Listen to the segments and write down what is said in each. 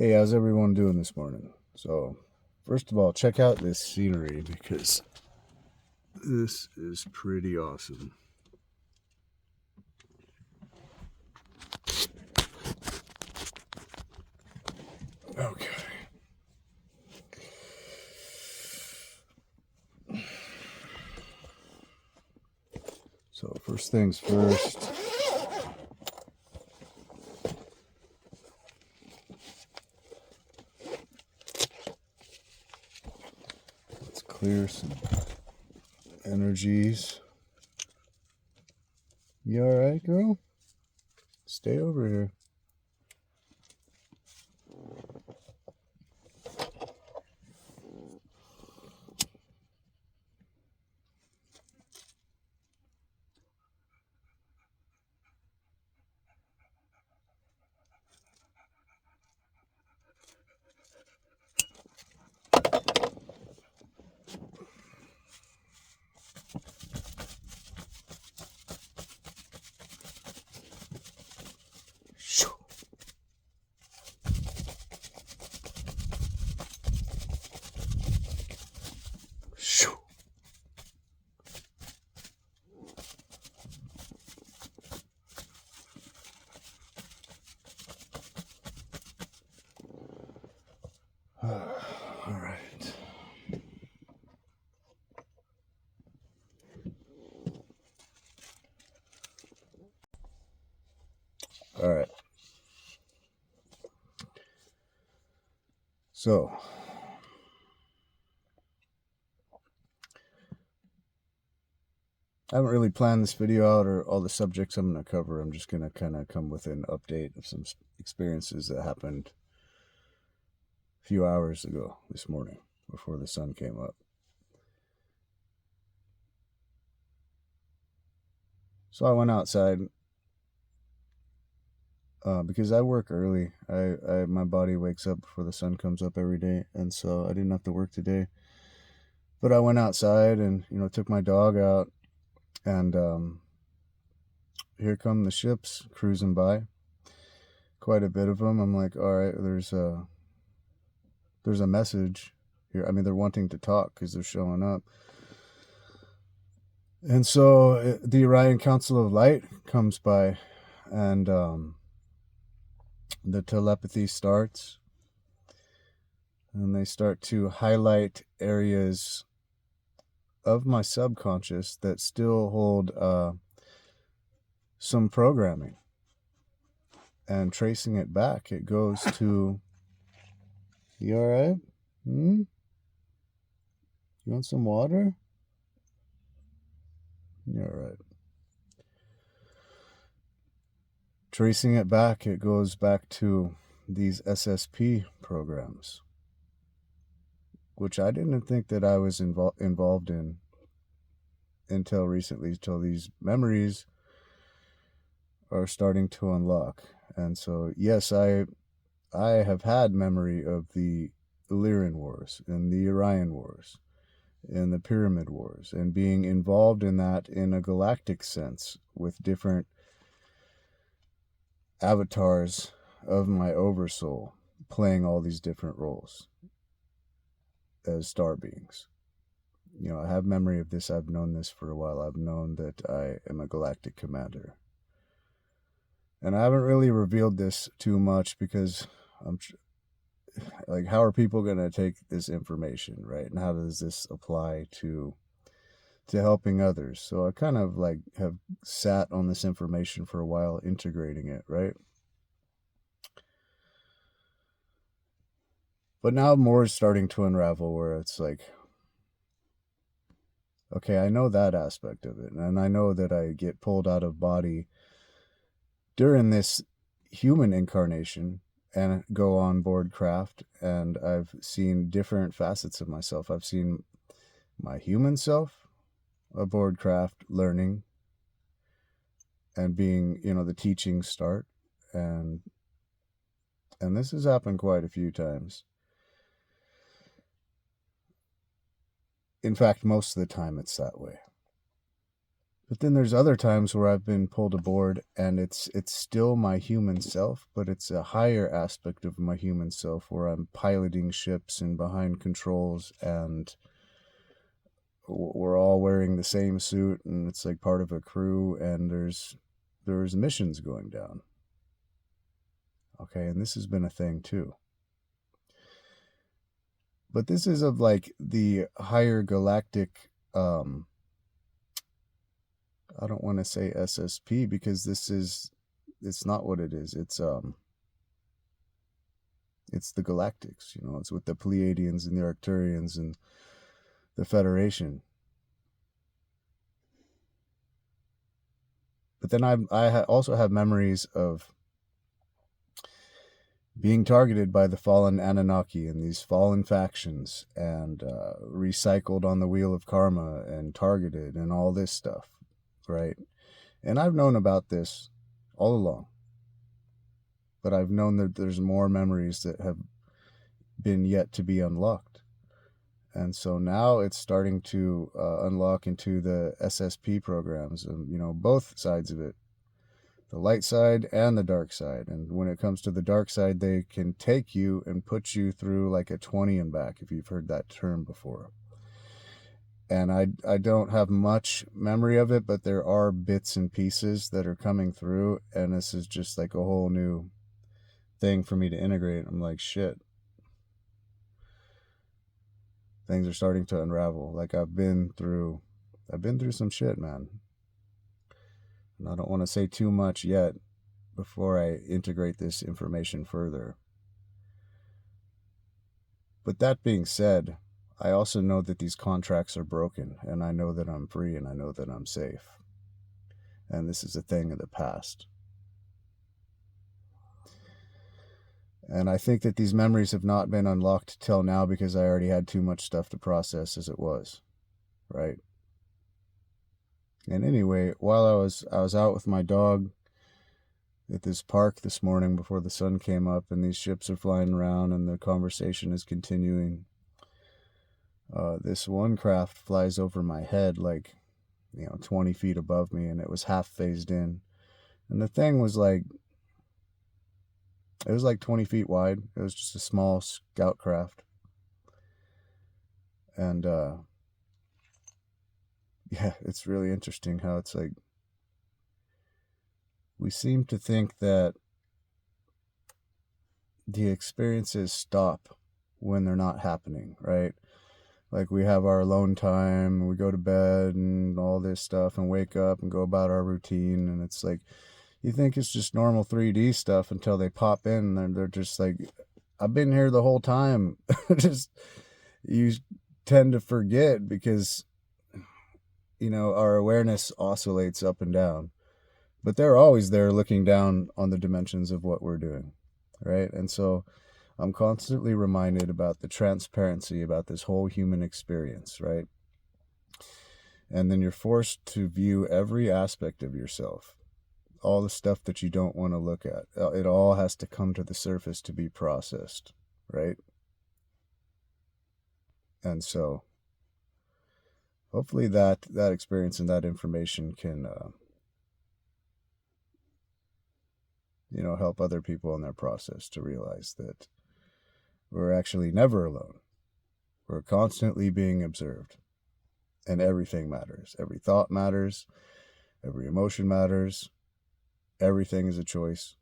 Hey, how's everyone doing this morning? So, first of all, check out this scenery because this is pretty awesome. Okay. So, first things first. Let's clear some energies. You alright, girl? Stay over here. Alright. Alright. So, I haven't really planned this video out or all the subjects I'm going to cover. I'm just going to kind of come with an update of some experiences that happened a few hours ago this morning before the sun came up. So I went outside because I work early. My body wakes up before the sun comes up every day, and so I didn't have to work today. But I went outside and took my dog out, and here come the ships cruising by. Quite a bit of them. I'm like, all right, there's a message here. I mean, they're wanting to talk because they're showing up. And so the Orion Council of Light comes by, and the telepathy starts, and they start to highlight areas of my subconscious that still hold some programming, and tracing it back, it goes to, you all right? You want some water? You're all right. Tracing it back, it goes back to these SSP programs, which I didn't think that I was involved in until recently, till these memories are starting to unlock. And so, yes, I have had memory of the Illyrian Wars and the Orion Wars and the Pyramid Wars, and being involved in that in a galactic sense with different avatars of my oversoul playing all these different roles as star beings. I have memory of this. I've known this for a while. I've known that I am a galactic commander. And I haven't really revealed this too much because I'm like, how are people going to take this information, right? And how does this apply to helping others? So I kind of like have sat on this information for a while, integrating it, right? But now more is starting to unravel, where it's like, okay, I know that aspect of it, and I know that I get pulled out of body during this human incarnation and go on board craft, and I've seen different facets of myself. I've seen my human self aboard craft, learning and being, the teaching start, and this has happened quite a few times. In fact, most of the time it's that way. But then there's other times where I've been pulled aboard and it's still my human self, but it's a higher aspect of my human self where I'm piloting ships and behind controls, and we're all wearing the same suit, and it's like part of a crew, and there's missions going down. Okay, and this has been a thing too. But this is of like the higher galactic, I don't want to say SSP because it's not what it is. It's the Galactics, it's with the Pleiadians and the Arcturians and the Federation. But then also have memories of being targeted by the fallen Anunnaki and these fallen factions, and recycled on the wheel of karma and targeted and all this stuff, right? And I've known about this all along, but I've known that there's more memories that have been yet to be unlocked. And so now it's starting to unlock into the SSP programs, and both sides of it, the light side and the dark side. And when it comes to the dark side, they can take you and put you through like a 20 and back, if you've heard that term before. And I don't have much memory of it, but there are bits and pieces that are coming through, and this is just like a whole new thing for me to integrate. I'm like, shit, things are starting to unravel. Like I've been through some shit, man. And I don't want to say too much yet before I integrate this information further. But that being said, I also know that these contracts are broken, and I know that I'm free, and I know that I'm safe. And this is a thing of the past. And I think that these memories have not been unlocked till now because I already had too much stuff to process as it was, right? And anyway, while I was out with my dog at this park this morning before the sun came up, and these ships are flying around and the conversation is continuing, this one craft flies over my head like 20 feet above me, and it was half phased in, and the thing was like, it was like 20 feet wide. It was just a small scout craft. And yeah, it's really interesting how it's like we seem to think that the experiences stop when they're not happening, right? Like we have our alone time, and we go to bed and all this stuff, and wake up and go about our routine, and it's like you think it's just normal 3D stuff until they pop in, and they're just like, I've been here the whole time. Just you tend to forget because our awareness oscillates up and down, but they're always there looking down on the dimensions of what we're doing, right? And so I'm constantly reminded about the transparency about this whole human experience, right? And then you're forced to view every aspect of yourself, all the stuff that you don't want to look at. It all has to come to the surface to be processed, right? And so hopefully that experience and that information can help other people in their process to realize that we're actually never alone. We're constantly being observed, and everything matters. Every thought matters. Every emotion matters. Everything is a choice.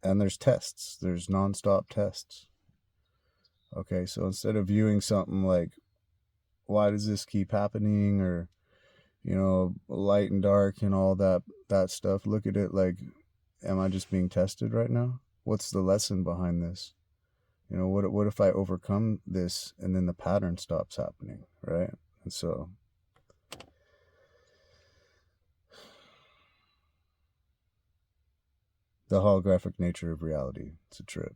And there's tests. There's nonstop tests. Okay, so instead of viewing something like, why does this keep happening, or light and dark and all that stuff, look at it like, am I just being tested right now? What's the lesson behind this? What if I overcome this and then the pattern stops happening, right? And so the holographic nature of reality, it's a trip.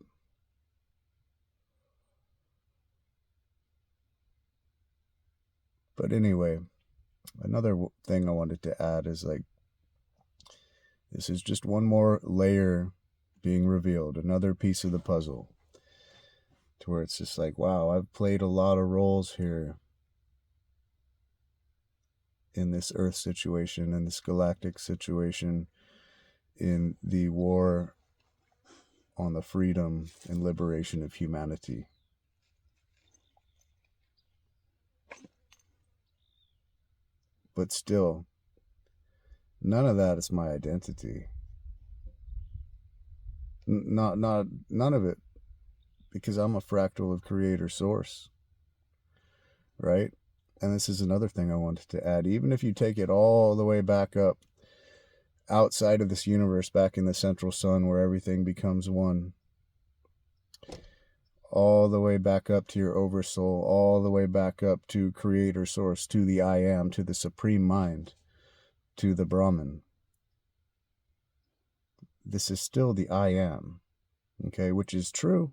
But anyway, another thing I wanted to add is like, this is just one more layer being revealed, another piece of the puzzle, to where it's just like, wow, I've played a lot of roles here. in this Earth situation, in this galactic situation, in the war on the freedom and liberation of humanity. But still, none of that is my identity. None of it, because I'm a fractal of creator source, right? And this is another thing I wanted to add. Even if you take it all the way back up outside of this universe, back in the central sun where everything becomes one, all the way back up to your oversoul, all the way back up to creator source, to the I am, to the supreme mind, to the Brahman. This is still the I am, okay, which is true.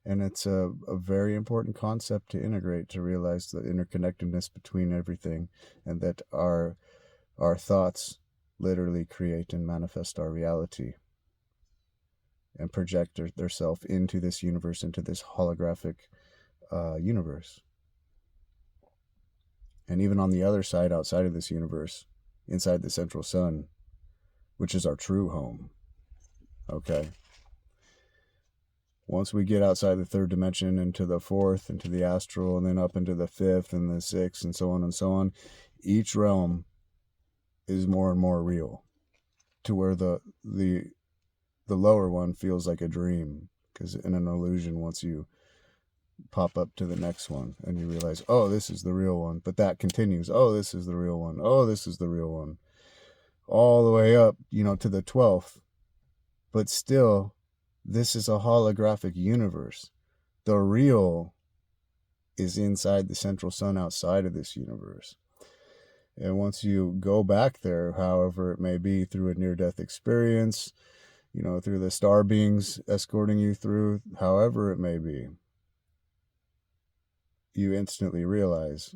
And it's a very important concept to integrate, to realize the interconnectedness between everything, and that our thoughts literally create and manifest our reality and project their self into this universe, into this holographic universe. And even on the other side, outside of this universe, inside the central sun, which is our true home, okay? Once we get outside the third dimension, into the fourth, into the astral, and then up into the fifth and the sixth, and so on, each realm is more and more real, to where the lower one feels like a dream, because in an illusion, once you pop up to the next one and you realize, oh, this is the real one, but that continues, oh, this is the real one, oh, this is the real one, all the way up, to the 12th. But still, this is a holographic universe. The real is inside the central sun, outside of this universe. And once you go back there, however it may be, through a near-death experience, through the star beings escorting you through, however it may be, you instantly realize,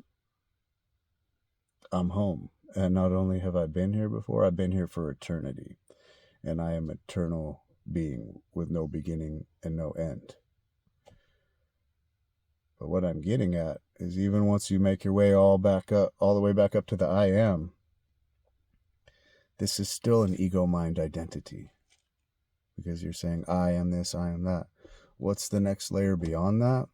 I'm home. And not only have I been here before, I've been here for eternity. And I am eternal being with no beginning and no end. But what I'm getting at is, even once you make your way all the way back up to the I am, this is still an ego mind identity. Because you're saying, I am this, I am that. What's the next layer beyond that?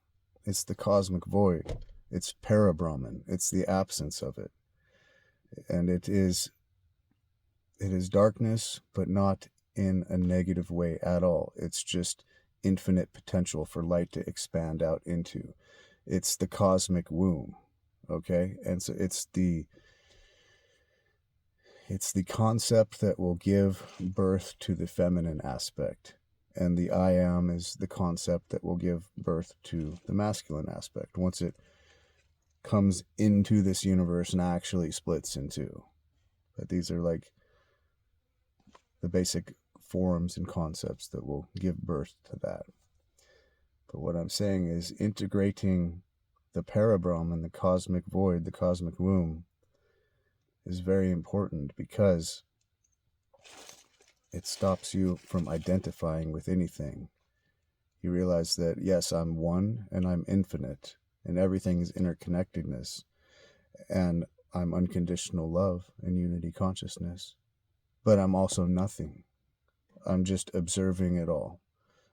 It's the cosmic void. It's para-Brahman. It's the absence of it. And it is darkness, but not in a negative way at all. It's just infinite potential for light to expand out into. It's the cosmic womb, okay? And so it's the concept that will give birth to the feminine aspect. And the I am is the concept that will give birth to the masculine aspect once it comes into this universe and actually splits in two. But these are like the basic forms and concepts that will give birth to that. But what I'm saying is, integrating the para-Brahman, the cosmic void, the cosmic womb, is very important, because it stops you from identifying with anything. You realize that, yes, I'm one and I'm infinite, and everything is interconnectedness, and I'm unconditional love and unity consciousness. But I'm also nothing. I'm just observing it all.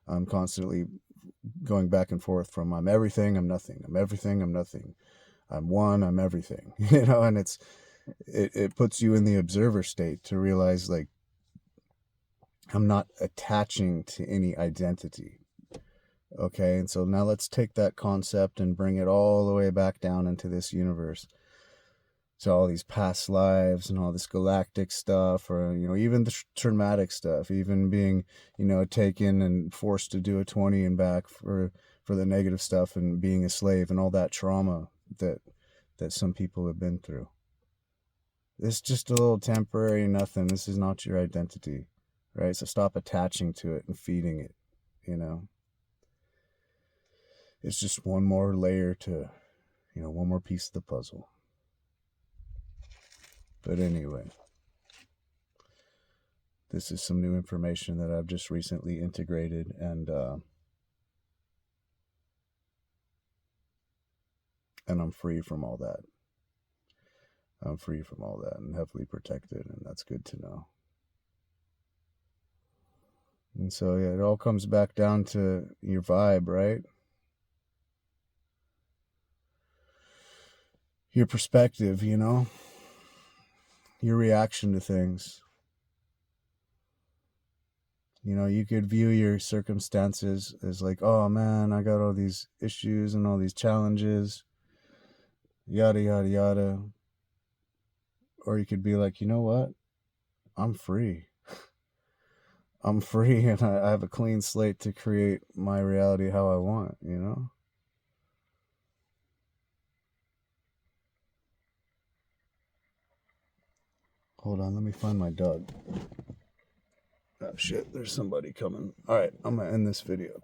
I'm constantly going back and forth from I'm everything, I'm nothing. I'm everything, I'm nothing. I'm one, I'm everything. And it puts you in the observer state to realize, like, I'm not attaching to any identity. Okay, and so now let's take that concept and bring it all the way back down into this universe. So all these past lives and all this galactic stuff, or, even the traumatic stuff, even being, taken and forced to do a 20 and back for the negative stuff, and being a slave and all that trauma that some people have been through. It's just a little temporary nothing. This is not your identity, right? So stop attaching to it and feeding it, It's just one more layer to, one more piece of the puzzle. But anyway, this is some new information that I've just recently integrated, and I'm free from all that. I'm free from all that and heavily protected, and that's good to know. And so, yeah, it all comes back down to your vibe, right? Your perspective, you know? Your reaction to things. You know, you could view your circumstances as like, oh man, I got all these issues and all these challenges, yada, yada, yada. Or you could be like, you know what? I'm free. I'm free and I have a clean slate to create my reality how I want, you know? Hold on, let me find my dog. Oh shit, there's somebody coming. All right, I'm gonna end this video.